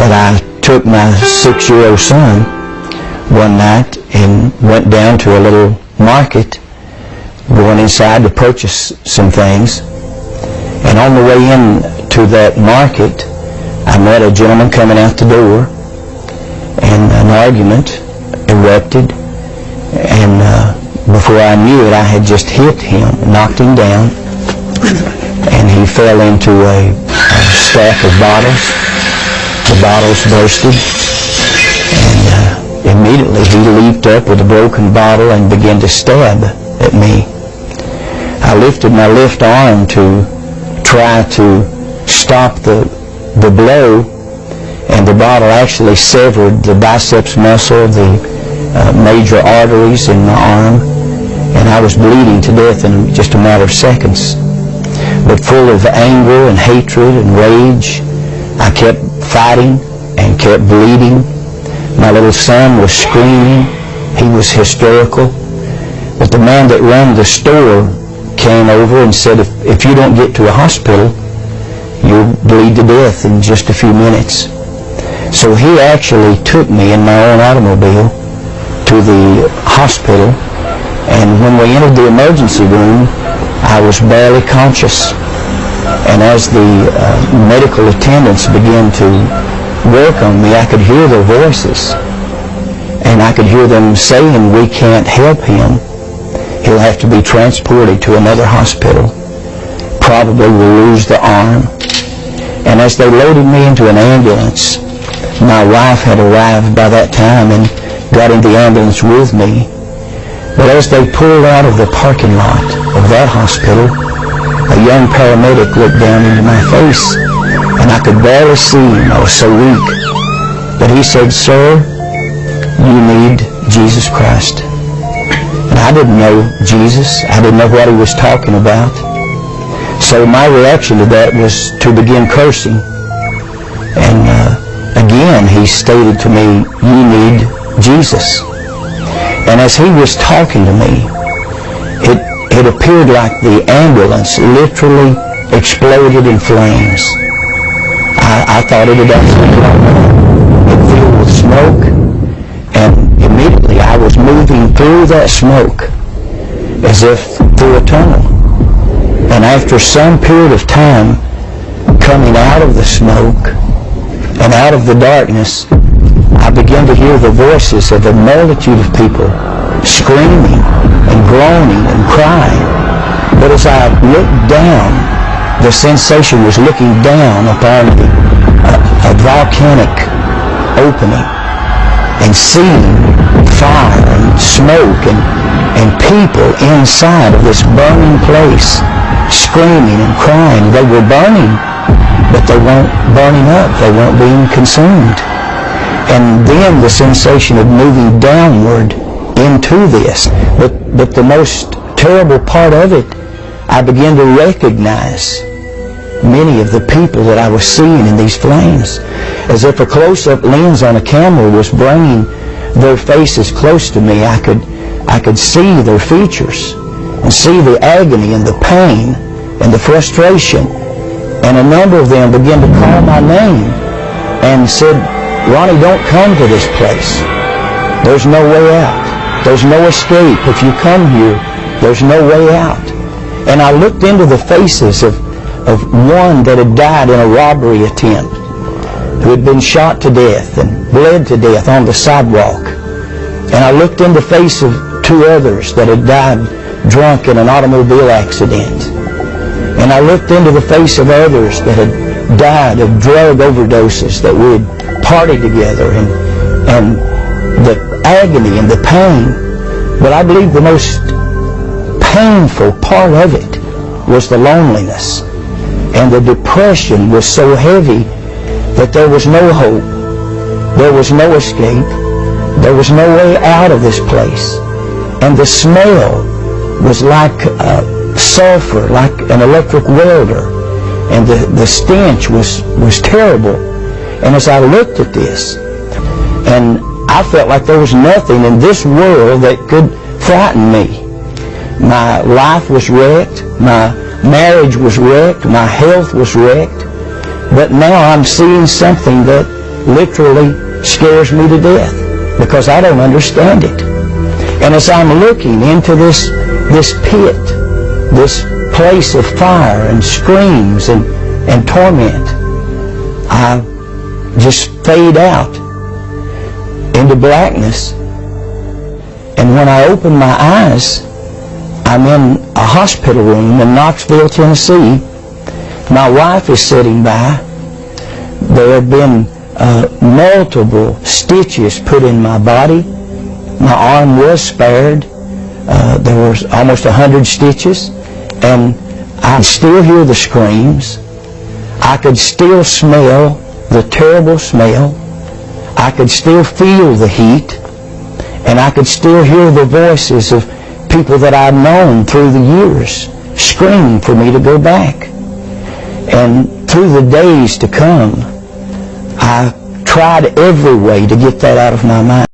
that I took my 6-year-old son one night and went down to a little market, going inside to purchase some things. And on the way in to that market, I met a gentleman coming out the door, and an argument erupted, and before I knew it, I had just hit him, knocked him down, and he fell into a stack of bottles. The bottles bursted, and immediately he leaped up with a broken bottle and began to stab at me. I lifted my left arm to try to stop the blow, and the bottle actually severed the biceps muscle, the major arteries in my arm, and I was bleeding to death in just a matter of seconds. But full of anger and hatred and rage, I kept fighting and kept bleeding. My little son was screaming. He was hysterical. But the man that ran the store came over and said, if you don't get to a hospital, you'll bleed to death in just a few minutes. So he actually took me in my own automobile to the hospital, and when we entered the emergency room, I was barely conscious. And as the medical attendants began to work on me, I could hear their voices, and I could hear them saying, "We can't help him. He'll have to be transported to another hospital. Probably will lose the arm." And as they loaded me into an ambulance, my wife had arrived by that time and got in the ambulance with me. But as they pulled out of the parking lot of that hospital, a young paramedic looked down into my face, and I could barely see him. I was so weak. But he said, "Sir, you need Jesus Christ." And I didn't know Jesus. I didn't know what he was talking about. So my reaction to that was to begin cursing. And again, he stated to me, "You need Jesus." And as he was talking to me, it appeared like the ambulance literally exploded in flames. I thought it had actually gone on. It filled with smoke, and immediately I was moving through that smoke as if through a tunnel. And after some period of time, coming out of the smoke and out of the darkness, I began to hear the voices of a multitude of people screaming and groaning and crying. But as I looked down, the sensation was looking down upon a volcanic opening and seeing fire and smoke and people inside of this burning place screaming and crying. They were burning, but they weren't burning up. They weren't being consumed. And then the sensation of moving downward into this. But the most terrible part of it, I began to recognize many of the people that I was seeing in these flames, as if a close-up lens on a camera was bringing their faces close to me. I could see their features and see the agony and the pain and the frustration. And a number of them began to call my name and said, "Ronnie, don't come to this place. There's no way out. There's no escape. If you come here, there's no way out." And I looked into the faces of one that had died in a robbery attempt, who had been shot to death and bled to death on the sidewalk. And I looked in the face of 2 others that had died drunk in an automobile accident. And I looked into the face of others that had died of drug overdoses, that we had partied together, and the agony and the pain. But I believe the most painful part of it was the loneliness. And the depression was so heavy that there was no hope. There was no escape. There was no way out of this place. And the smell was like sulfur, like an electric welder. And the stench was terrible. And as I looked at this, and I felt like there was nothing in this world that could frighten me. My life was wrecked. My marriage was wrecked. My health was wrecked. But now I'm seeing something that literally scares me to death because I don't understand it. And as I'm looking into this pit, this place of fire and screams and torment, I just fade out into blackness. And when I open my eyes, I'm in a hospital room in Knoxville, Tennessee. My wife is sitting by. There have been multiple stitches put in my body. My arm was spared. There was almost 100 stitches, and I still hear the screams. I could still smell the terrible smell. I could still feel the heat, and I could still hear the voices of people that I've known through the years screaming for me to go back. And through the days to come, I tried every way to get that out of my mind.